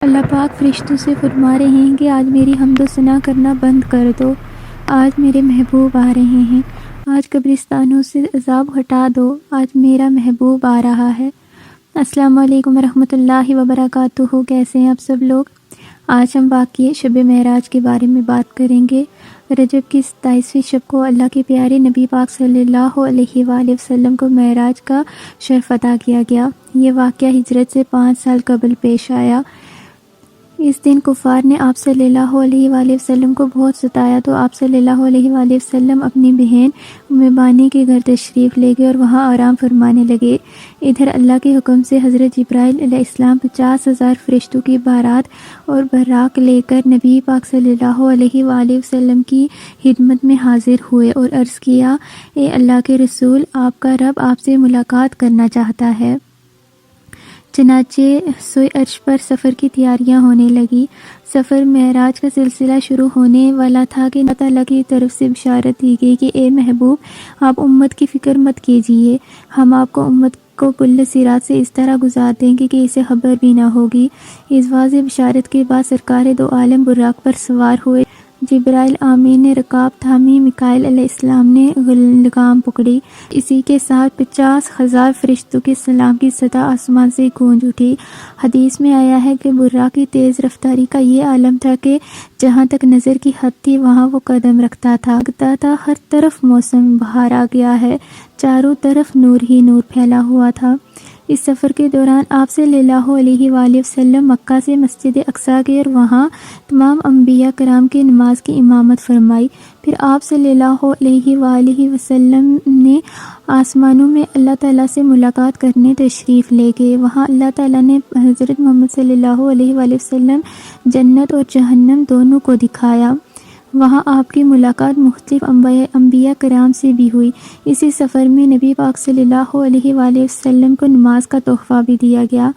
اللہ پاک فرشتوں سے فرما رہے ہیں کہ آج میری حمد و ثنا کرنا بند کر دو، آج میرے محبوب آ رہے ہیں، آج قبرستانوں سے عذاب ہٹا دو، آج میرا محبوب آ رہا ہے۔ السلام علیکم ورحمۃ اللہ وبرکاتہ۔ کیسے ہیں آپ سب لوگ؟ آج ہم واقعے شب معراج کے بارے میں بات کریں گے۔ رجب کی 27ویں شب کو اللہ کے پیارے نبی پاک صلی اللہ علیہ وآلہ وسلم کو معراج کا شرف عطا کیا گیا۔ یہ واقعہ ہجرت سے 5 سال قبل پیش آیا۔ اس دن کفار نے آپ صلی اللہ علیہ وآلہ وسلم کو بہت ستایا تو آپ صلی اللہ علیہ وآلہ وسلم اپنی بہن ام بانی کے گھر تشریف لے گئے اور وہاں آرام فرمانے لگے۔ ادھر اللہ کے حکم سے حضرت جبرائیل علیہ السلام 50,000 فرشتوں کی بارات اور براق لے کر نبی پاک صلی اللہ علیہ وآلہ وسلم کی خدمت میں حاضر ہوئے اور عرض کیا، اے اللہ کے رسول، آپ کا رب آپ سے ملاقات کرنا چاہتا ہے۔ چنانچہ سوئے عرش پر سفر کی تیاریاں ہونے لگی۔ سفر معراج کا سلسلہ شروع ہونے والا تھا کہ اللہ تعالیٰ کی طرف سے بشارت دی گئی کہ اے محبوب، آپ امت کی فکر مت کیجیے، ہم آپ کو امت کو پل صراط سے اس طرح گزار دیں گے کہ اسے خبر بھی نہ ہوگی۔ اس واضح بشارت کے بعد سرکار دو عالم براق پر سوار ہوئے۔ جبرائیل امین نے رکاب تھامی، میکائیل علیہ السلام نے لگام پکڑی۔ اسی کے ساتھ 50,000 فرشتوں کے سلام کی صدا آسمان سے گونج اٹھی۔ حدیث میں آیا ہے کہ براق کی تیز رفتاری کا یہ عالم تھا کہ جہاں تک نظر کی حد تھی وہاں وہ قدم رکھتا تھا۔ لگتا تھا ہر طرف موسم بہار آ گیا ہے، چاروں طرف نور ہی نور پھیلا ہوا تھا۔ اس سفر کے دوران آپ صلی اللہ علیہ وآلہ وسلم مکہ سے مسجد اقصیٰ گئے اور وہاں تمام انبیاء کرام کی نماز کی امامت فرمائی۔ پھر آپ صلی اللہ علیہ وآلہ وسلم نے آسمانوں میں اللہ تعالیٰ سے ملاقات کرنے تشریف لے گئے۔ وہاں اللہ تعالیٰ نے حضرت محمد صلی اللہ علیہ وآلہ وسلم جنت اور جہنم دونوں کو دکھایا۔ وہاں آپ کی ملاقات مختلف انبیاء کرام سے بھی ہوئی۔ اسی سفر میں نبی پاک صلی اللہ علیہ وآلہ وسلم کو نماز کا تحفہ بھی دیا گیا۔